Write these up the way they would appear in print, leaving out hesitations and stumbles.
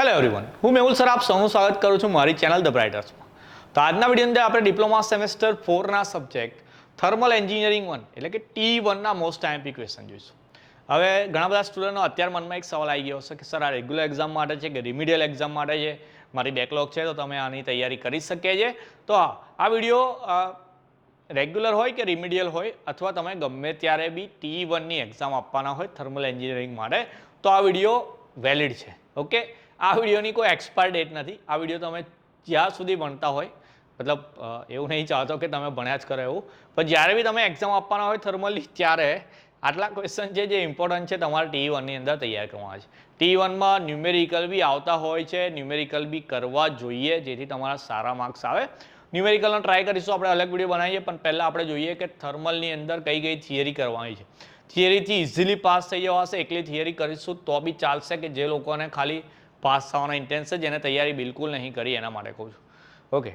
Hello everyone, હું Mehul sir આપ સૌનું સ્વાગત કરું છું મારી ચેનલ ધ બ્રાઇટર્સમાં. તો આજના વિડીયો અંદર આપણે ડિપ્લોમા સેમેસ્ટર 4 ના સબ્જેક્ટ થર્મલ એન્જિનિયરિંગ 1 એટલે કે T1 ના મોસ્ટ આઈએમપી ક્વેશ્ચન જોઈશું. હવે ઘણા બધા સ્ટુડન્ટનો અત્યાર મનમાં એક સવાલ આવી ગયો હશે કે સર આ રેગ્યુલર એક્ઝામ માટે છે કે રિમિડિયલ એક્ઝામ માટે છે, મારી બેકલોગ છે તો તમે આની તૈયારી કરી શકીએ છે. તો આ વિડીયો રેગ્યુલર હોય કે રિમિડિયલ હોય અથવા તમે ગમે ત્યારે બી T1 ની એક્ઝામ આપવાના હોય થર્મલ એન્જિનિયરિંગ માટે તો આ વિડીયો વેલિડ છે. ઓકે, આ વિડીયોની કોઈ એક્સપાયર ડેટ નથી. આ વિડીયો તમે જ્યાં સુધી ભણતા હોય, મતલબ એવું નહીં ચાહતો કે તમે ભણ્યા જ કરો એવું, પણ જ્યારે બી તમે એક્ઝામ આપવાના હોય થર્મલની ત્યારે આટલા ક્વેશ્ચન છે જે ઇમ્પોર્ટન્ટ છે તમારે T1 ની અંદર તૈયાર કરવાના છે. T1 માં ન્યુમેરિકલ બી આવતા હોય છે, ન્યુમેરિકલ બી કરવા જોઈએ જેથી તમારા સારા માર્ક્સ આવે. ન્યુમેરિકલનો ટ્રાય કરીશું, આપણે અલગ વિડીયો બનાવીએ, પણ પહેલાં આપણે જોઈએ કે થર્મલની અંદર કઈ કઈ થિયરી કરવાની છે. થિયરીથી ઇઝીલી પાસ થઈ જવાશે, એકલી થિયરી કરીશું તો બી ચાલશે કે જે લોકોને ખાલી પાસ થવાના ઇન્ટેન્સ છે, જેને તૈયારી બિલકુલ નહીં કરી એના માટે કહું છું. ઓકે,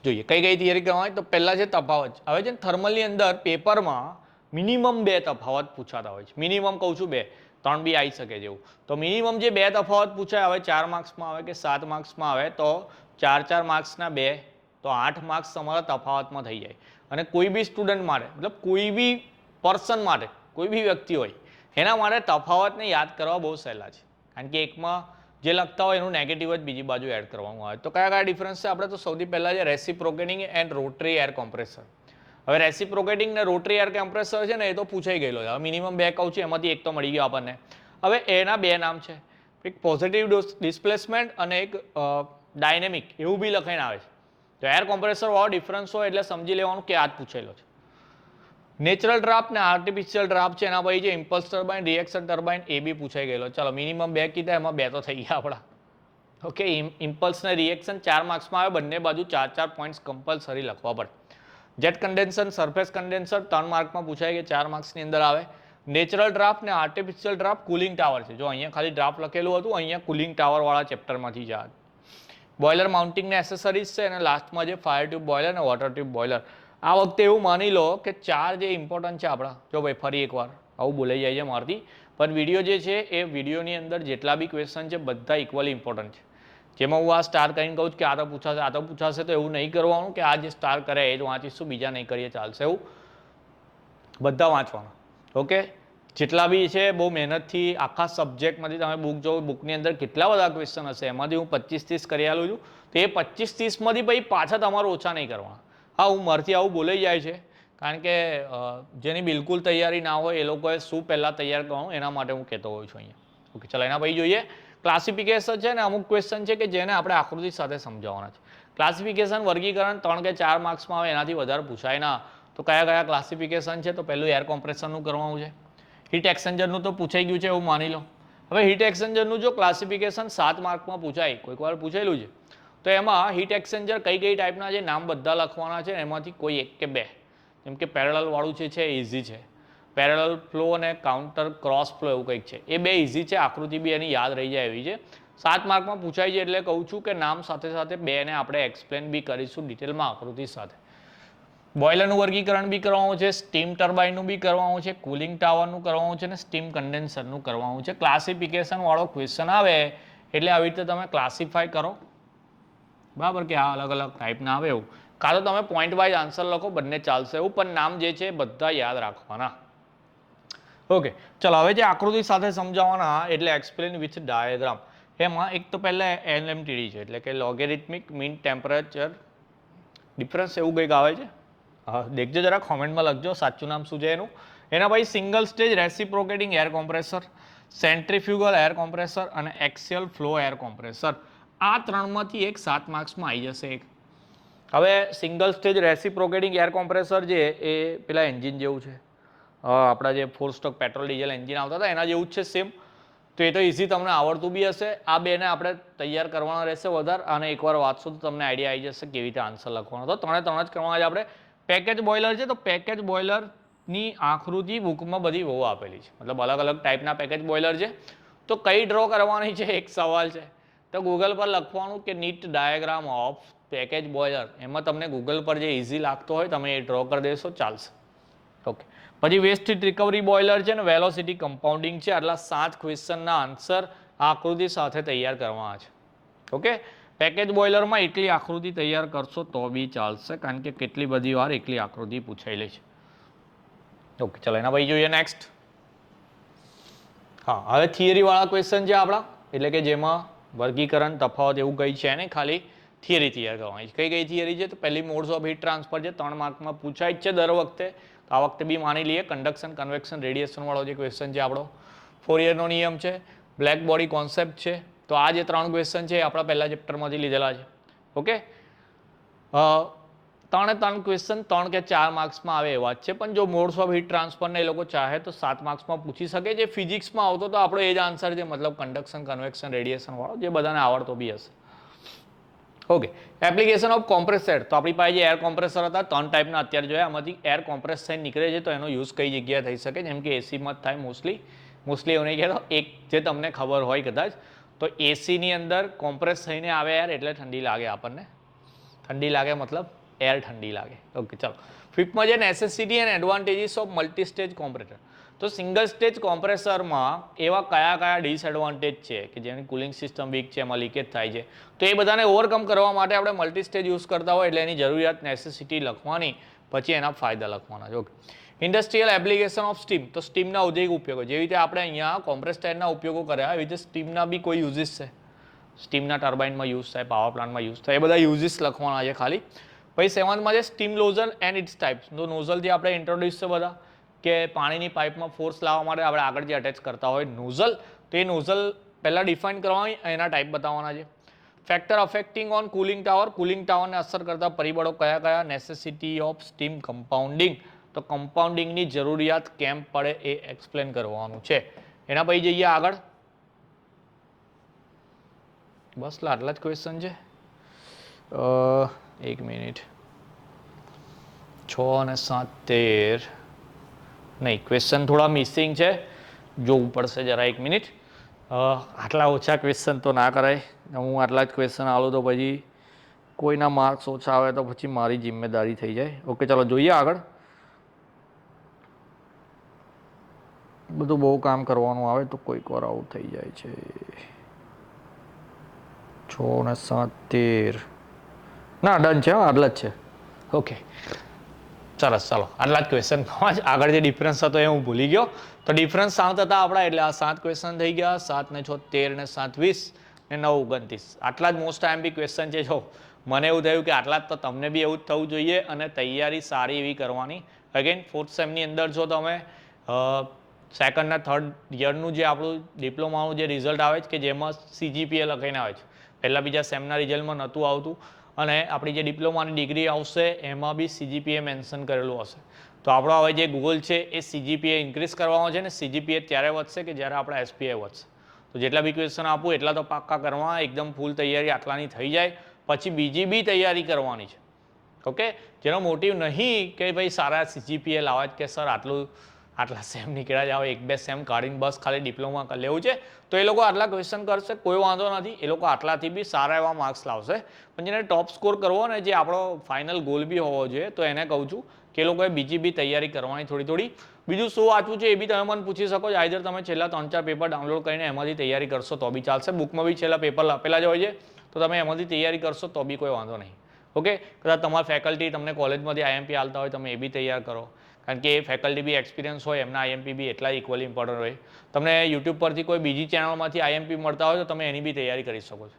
જોઈએ કઈ કઈ થિયરી કરવાની. તો પહેલાં છે તફાવત. હવે છે થર્મલની અંદર પેપરમાં મિનિમમ 2 તફાવત પૂછાતા હોય છે. મિનિમમ કહું છું 2, 3 બી આવી શકે જેવું. તો મિનિમમ જે 2 તફાવત પૂછાય, હવે 4 માર્ક્સમાં આવે કે 7 માર્ક્સમાં આવે તો 4 માર્ક્સના 2 તો 8 માર્ક્સ તમારા તફાવતમાં થઈ જાય. અને કોઈ બી સ્ટુડન્ટ માટે, મતલબ કોઈ બી પર્સન માટે, કોઈ બી વ્યક્તિ હોય એના માટે તફાવતને યાદ કરવા બહુ સહેલા છે. કારણ કે એકમાં જે લખતા હોય એનું નેગેટિવ જ બીજી બાજુ એડ કરવામાં આવે. તો કયા કયા ડિફરન્સ છે આપણે તો સૌથી પહેલાં છે reciprocating and rotary air compressor. હવે રેસિપ્રોકેટિંગ ને રોટરી એર કોમ્પ્રેસર છે ને એ તો પૂછાઈ ગયેલો છે. હવે મિનિમમ 2 કહું છું, એમાંથી એક તો મળી ગયો આપણને. હવે એના 2 નામ છે, એક પોઝિટિવ ડિસ્પ્લેસમેન્ટ અને એક ડાયનેમિક, એવું બી લખાઈને આવે છે. તો એર કોમ્પ્રેસર વાળો ડિફરન્સ હોય એટલે સમજી લેવાનું કે આ જ પૂછેલો છે. નેચરલ ડ્રાફ્ટ ને આર્ટિફિશિયલ ડ્રાફ્ટ છે, એના પછી છે ઇમ્પલ્સ ટર્બાઇન, રિએક્શન ટર્બાઇન, એ બી પૂછાઈ ગયેલો. ચાલો મિનિમમ 2 કીધા, એમાં 2 તો થઈ ગયા આપણા. ઓકે, ઇમ્પલ્સ ને રિએક્શન 4 માર્ક્સમાં આવે, બંને બાજુ 4 પોઈન્ટ્સ કમ્પલસરી લખવા પડે. જેટ કન્ડેન્સર, સરફેસ કન્ડેન્સર 3 માર્કમાં પૂછાય કે 4 માર્ક્સની અંદર આવે. નેચરલ ડ્રાફ્ટ ને આર્ટિફિશિયલ ડ્રાફ્ટ કુલિંગ ટાવર છે. જો અહીંયા ખાલી ડ્રાફ્ટ લખેલું હતું, અહીંયા કુલિંગ ટાવર વાળા ચેપ્ટરમાંથી જાય. બોઇલર માઉન્ટિંગ ને એસેસરીઝ છે, અને લાસ્ટમાં જે ફાયર ટ્યુબ બોઇલર અને વોટર ટ્યુબ બોઇલર. આ વખતે એવું માની લો કે 4 જે ઇમ્પોર્ટન્ટ છે આપણા. જો ભાઈ ફરી એકવાર આવું બોલાઈ જાય છે મારથી, પણ વિડીયો જે છે એ વિડીયોની અંદર જેટલા બી ક્વેશ્ચન છે બધા ઇક્વલી ઇમ્પોર્ટન્ટ છે. જેમાં હું આ સ્ટાર કરીને કહું છું કે આ તો પૂછાશે, આ તો પૂછાશે, તો એવું નહીં કરવાનું કે આ જે સ્ટાર કરે એ જ વાંચીશું, બીજા નહીં કરીએ ચાલશે. એવું બધા વાંચવાના. ઓકે, જેટલા બી છે બહુ મહેનતથી આખા સબ્જેક્ટમાંથી તમે બુક જો, બુકની અંદર કેટલા બધા ક્વેશ્ચન હશે, એમાંથી હું 25-30 કરી આલું છું. તો એ 25-30માંથી પછી પાછા તમારે ઓછા નહીં કરવાના. હા, હું મારથી આવું બોલાઈ જાય છે કારણ કે જેની બિલકુલ તૈયારી ના હોય એ લોકોએ શું પહેલાં તૈયાર કરવાનું એના માટે હું કહેતો હોઉં છું અહીંયા. ઓકે, ચાલો એના પછી જોઈએ ક્લાસિફિકેશન છે ને અમુક ક્વેશ્ચન છે કે જેને આપણે આકૃતિ સાથે સમજાવવાના છે. ક્લાસિફિકેશન વર્ગીકરણ 3 કે 4 માર્ક્સમાં આવે, એનાથી વધારે પૂછાય ના. તો કયા કયા ક્લાસિફિકેશન છે? તો પહેલું એર કોમ્પ્રેશનનું કરવાનું છે. હીટ એક્સચેન્જરનું તો પૂછાઈ ગયું છે એવું માની લો. હવે હીટ એક્સચેન્જરનું જો ક્લાસિફિકેશન 7 માર્કમાં પૂછાય, કોઈક વાર પૂછેલું છે, તો એમાં હીટ એક્સચેન્જર કઈ કઈ ટાઈપના છે નામ બધા લખવાના છે, એમાંથી કોઈ 1 કે 2. જેમ કે પેરેલલ વાળું છે ઇઝી છે, પેરેલલ ફ્લો અને કાઉન્ટર ક્રોસ ફ્લો એવું કંઈક છે, એ 2 ઇઝી છે, આકૃતિ બી એની યાદ રહી જાય એવી છે. 7 માર્કમાં પૂછાય છે એટલે કહું છું કે નામ સાથે સાથે 2 ને આપણે એક્સપ્લેન બી કરીશું ડિટેલમાં આકૃતિ સાથે. બોઇલરનું વર્ગીકરણ બી કરવાનું છે, સ્ટીમ ટર્બાઇનનું બી કરવાનું છે, કુલિંગ ટાવરનું કરવાનું છે અને સ્ટીમ કન્ડેન્સરનું કરવાનું છે. ક્લાસિફિકેશન વાળો ક્વેશ્ચન આવે એટલે આવી રીતે તમે ક્લાસિફાય કરો, બરાબર, કે આ અલગ અલગ ટાઈપના આવે એવું. કાં તો તમે પોઈન્ટ વાઇઝ આન્સર લખો, બંને ચાલશે એવું, પણ નામ જે છે બધા યાદ રાખવાના. ઓકે, ચાલો હવે જે આકૃતિ સાથે સમજાવવાના એટલે એક્સપ્લેન વિથ ડાયાગ્રામ. એમાં એક તો પહેલાં LMTD છે એટલે કે લોગેરિથમિક મીન ટેમ્પરેચર ડિફરન્સ એવું કંઈક આવે છે. હા, દેખજો જરા, કોમેન્ટમાં લખજો સાચું નામ શું છે એનું. એના પછી single stage reciprocating air compressor, centrifugal air compressor અને એક્સિયલ ફ્લો એર કોમ્પ્રેસર. આ 3માંથી એક 7 માર્ક્સમાં આવી જશે એક. હવે single stage reciprocating air compressor છે એ પેલા એન્જિન જેવું છે, આપણા જે 4 સ્ટ્રોક પેટ્રોલ ડીઝલ એન્જિન આવતા હતા એના જેવું જ છે સેમ. તો એ તો ઇઝી તમને આવડતું બી હશે. આ 2ને આપણે તૈયાર કરવાના રહેશે વધારે, અને એકવાર વાંચશો તો તમને આઈડિયા આવી જશે કેવી રીતે આન્સર લખવાનો. તો 3 જ કરવાના છે આપણે. પેકેજ બોઇલર છે, તો પેકેજ બોઇલરની આકૃતિ બુકમાં બધી બહુ આપેલી છે, મતલબ અલગ અલગ ટાઈપના પેકેજ બોઇલર છે. તો કઈ ડ્રો કરવાની છે એક સવાલ છે. તો ગૂગલ પર લખવાનું કે neat diagram of package boiler, એમાં તમને ગૂગલ પર જે ઇઝી લાગતો હોય તમે એ ડ્રો કરી દેશો, ચાલશે. ઓકે, પછી વેસ્ટ હીટ રિકવરી બોઇલર છે ને વેલોસિટી કમ્પાઉન્ડિંગ છે. આટલા 7 ક્વેશ્ચનના આન્સર આ આકૃતિ સાથે તૈયાર કરવાના છે. ઓકે, પેકેજ બોઇલરમાં એકલી આકૃતિ તૈયાર કરશો તો બી ચાલશે, કારણ કે કેટલી બધી વાર એકલી આકૃતિ પૂછાયેલી છે. ઓકે, ચલો એના પછી જોઈએ નેક્સ્ટ. હા, હવે થિયરીવાળા ક્વેશ્ચન છે આપણા, એટલે કે જેમાં વર્ગીકરણ તફાવત એવું કંઈ છે ને, ખાલી થિયરી તૈયાર કરવાની છે. કઈ થિયરી છે? તો પહેલી મોડ્સ ઓફ હીટ ટ્રાન્સફર છે, 3 માર્કમાં પૂછાય જ છે દર વખતે. તો આ વખતે બી માની લઈએ. કન્ડક્શન, કન્વેક્શન, રેડિયેશન વાળો જે ક્વેશ્ચન છે આપણો, ફોરિયરનો નિયમ છે, બ્લેક બોડી કોન્સેપ્ટ છે. તો આ જે 3 ક્વેશ્ચન છે એ આપણા પહેલા ચેપ્ટરમાંથી લીધેલા છે. ઓકે, 3 ક્વેશ્ચન 3 કે 4 માર્ક્સમાં આવે એવા જ છે, પણ જો મોડ્સ ઓફ હીટ ટ્રાન્સફરને એ લોકો ચાહે તો 7 માર્ક્સમાં પૂછી શકે. જે ફિઝિક્સમાં આવતો તો આપણો એ જ આન્સર છે, મતલબ કન્ડક્શન, કન્વેક્શન, રેડિયેશન વાળો, જે બધાને આવડતો બી હશે. Okay, application of compressor. તો આપણી પાસે જે એર કોમ્પ્રેસર હતા 3 ટાઈપના અત્યારે જોયા, આમાંથી એર કોમ્પ્રેસ થઈને નીકળે છે, તો એનો યુઝ કઈ જગ્યાએ થઈ શકે? જેમ કે એસીમાં જ થાય મોસ્ટલી એવું નહીં કહેતો, એક જે તમને ખબર હોય કદાચ, તો એસીની અંદર કોમ્પ્રેસ થઈને આવે એર એટલે ઠંડી લાગે આપણને. ઠંડી લાગે મતલબ એર ઠંડી લાગે. ઓકે, ચાલો. ફિફ્થમાં છે necessity and advantages of multi stage compressor. તો સિંગલ સ્ટેજ કોમ્પ્રેસરમાં એવા કયા ડિસએડવાન્ટેજ છે કે જેની કુલિંગ સિસ્ટમ વીક છે, એમાં લીકેજ થાય છે, તો એ બધાને ઓવરકમ કરવા માટે આપણે મલ્ટી સ્ટેજ યુઝ કરતા હોય એટલે એની જરૂરિયાત નેસેસિટી લખવાની, પછી એના ફાયદા લખવાના છે. Okay, industrial application of steam. તો સ્ટીમના ઔદ્યોગિક ઉપયોગો, જેવી રીતે આપણે અહીંયા કોમ્પ્રેસ્ડ એરના ઉપયોગો કર્યા, એવી રીતે સ્ટીમના બી કોઈ યુઝિસ છે. સ્ટીમના ટર્બાઇનમાં યુઝ થાય, પાવર પ્લાન્ટમાં યુઝ થાય, એ બધા યુઝિસ લખવાના છે ખાલી. પછી 7માં છે steam nozzle and it's types. તો નોઝલ જે આપણે ઇન્ટ્રોડ્યુસ છે બધા, કે પાણીની પાઇપમાં ફોર્સ લાવવા માટે આપણે આગળ જે અટેચ કરતા હોય નોઝલ, તો એ નોઝલ પહેલાં ડિફાઇન કરવાની, એના ટાઈપ બતાવવાના છે. Factor affecting on cooling tower. Cooling ટાવરને અસર કરતા પરિબળો કયા? Necessity of steam compounding. તો કમ્પાઉન્ડિંગની જરૂરિયાત કેમ પડે એ એક્સપ્લેન કરવાનું છે. એના પછી જઈએ આગળ. બસ આટલા જ ક્વેશ્ચન છે. 1 મિનિટ. 6 અને 7 13 નહીં, ક્વેશ્ચન થોડા મિસિંગ છે, જોવું પડશે જરા 1 મિનિટ. આટલા ઓછા ક્વેશ્ચન તો ના કરાય. હું આટલા જ ક્વેશ્ચન આવું તો પછી કોઈના માર્ક્સ ઓછા આવે તો પછી મારી જિમ્મેદારી થઈ જાય. ઓકે, ચાલો જોઈએ આગળ. બધું બહુ કામ કરવાનું આવે તો કોઈક વાર આવું થઈ જાય છે. 6 અને 7 13 ના, ડન છે, આટલા જ છે. ઓકે, સરસ, ચાલો આટલા જ ક્વેશ્ચન. આગળ જે ડિફરન્સ હતો એ હું ભૂલી ગયો. તો ડિફરન્સ 7 હતા આપણા, એટલે આ 7 ક્વેશ્ચન થઈ ગયા. 7 ને 6 13 ને 7 20 ને 9 29. આટલા જ મોસ્ટ આઈએમપી ક્વેશ્ચન છે. જો મને એવું થયું કે આટલા જ, તો તમને બી એવું જ થવું જોઈએ, અને તૈયારી સારી એવી કરવાની. અગેન 4th સેમની અંદર જો તમે સેકન્ડ ને થર્ડ યરનું જે આપણું ડિપ્લોમાનું જે રિઝલ્ટ આવે છે, કે જેમાં CGPA લખાઈને આવે છે, પહેલા બીજા સેમના રિઝલ્ટમાં નહોતું આવતું, અને આપણી જે ડિપ્લોમાની ડિગ્રી આવશે એમાં બી CGPA મેન્શન કરેલું હશે. તો આપણો હવે જે ગોલ છે એ CGPA ઇન્ક્રીઝ કરવાનો છે, ને CGPA ત્યારે વધશે કે જ્યારે આપણા SPA વધશે. તો જેટલા બી ક્વેશ્ચન આપું એટલા તો પાક્કા કરવા, એકદમ ફૂલ તૈયારી આટલાની થઈ જાય, પછી બીજી બી તૈયારી કરવાની છે. ઓકે, જેનો મોટિવ નહીં કે ભાઈ સારા CGPA લાવવા જ, કે સર આટલા સેમ નીકળ્યા જાવ, 1-2 સેમ કાઢીને બસ ખાલી ડિપ્લોમા કરી લેવું છે, તો એ લોકો આટલા ક્વેશ્ચન કરશે, કોઈ વાંધો નથી. એ લોકો આટલાથી બી સારા એવા માર્ક્સ લાવશે. પણ જેને ટોપ સ્કોર કરવો ને, જે આપણો ફાઇનલ ગોલ બી હોવો જોઈએ, તો એને કહું છું કે એ લોકોએ બીજી બી તૈયારી કરવાની થોડી. બીજું શું વાંચવું છે એ બી તમે મને પૂછી શકો છો. આઈધર તમે છેલ્લા 3-4 પેપર ડાઉનલોડ કરીને એમાંથી તૈયારી કરશો તો બી ચાલશે. બુકમાં બી છેલ્લા પેપર આપેલા જ હોય છે, તો તમે એમાંથી તૈયારી કરશો તો બી કોઈ વાંધો નહીં. ઓકે, કદાચ તમારા ફેકલ્ટી તમને કોલેજમાંથી IMP આલતા હોય, તમે એ બી તૈયાર કરો, કારણ કે એ ફેકલ્ટી બી એક્સપિરિયન્સ હોય, એમના IMP બી એટલા ઇક્વલી ઇમ્પોર્ટન્ટ હોય. તમને યુટ્યુબ પરથી કોઈ બીજી ચેનલમાંથી IMP મળતા હોય તો તમે એની બી તૈયારી કરી શકો છો.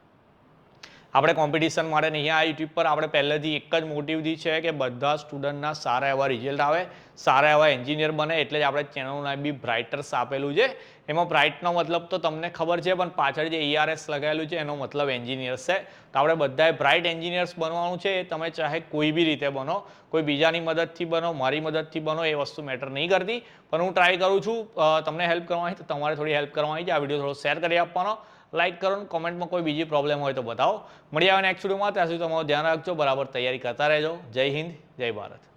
આપણે કોમ્પિટિશન માટે નહીં આ યુટ્યુબ પર, આપણે પહેલેથી એક જ મોટિવથી છે કે બધા સ્ટુડન્ટના સારા એવા રિઝલ્ટ આવે, સારા એવા એન્જિનિયર બને. એટલે જ આપણે ચેનલનું નામ બી બ્રાઇટર્સ આપેલું છે. એમાં બ્રાઇટનો મતલબ તો તમને ખબર છે, પણ પાછળ જે ERS લગાવેલું છે એનો મતલબ એન્જિનિયર્સ છે. તો આપણે બધાએ બ્રાઇટ એન્જિનિયર્સ બનવાનું છે. એ તમે ચાહે કોઈ બી રીતે બનો, કોઈ બીજાની મદદથી બનો, મારી મદદથી બનો, એ વસ્તુ મેટર નહીં કરતી. પણ હું ટ્રાય કરું છું તમને હેલ્પ કરવાની, તો તમારે થોડી હેલ્પ કરવાની છે. આ વિડીયો થોડો શેર કરી આપવાનો, લાઇક કરો, કોમેન્ટમાં કોઈ બીજી પ્રોબ્લેમ હોય તો બતાવો. મળી આવે નેક્સ્ટ વિડીયોમાં. ત્યાં સુધી તમારું ધ્યાન રાખજો, બરાબર તૈયારી કરતા રહેજો. જય હિન્દ, જય ભારત.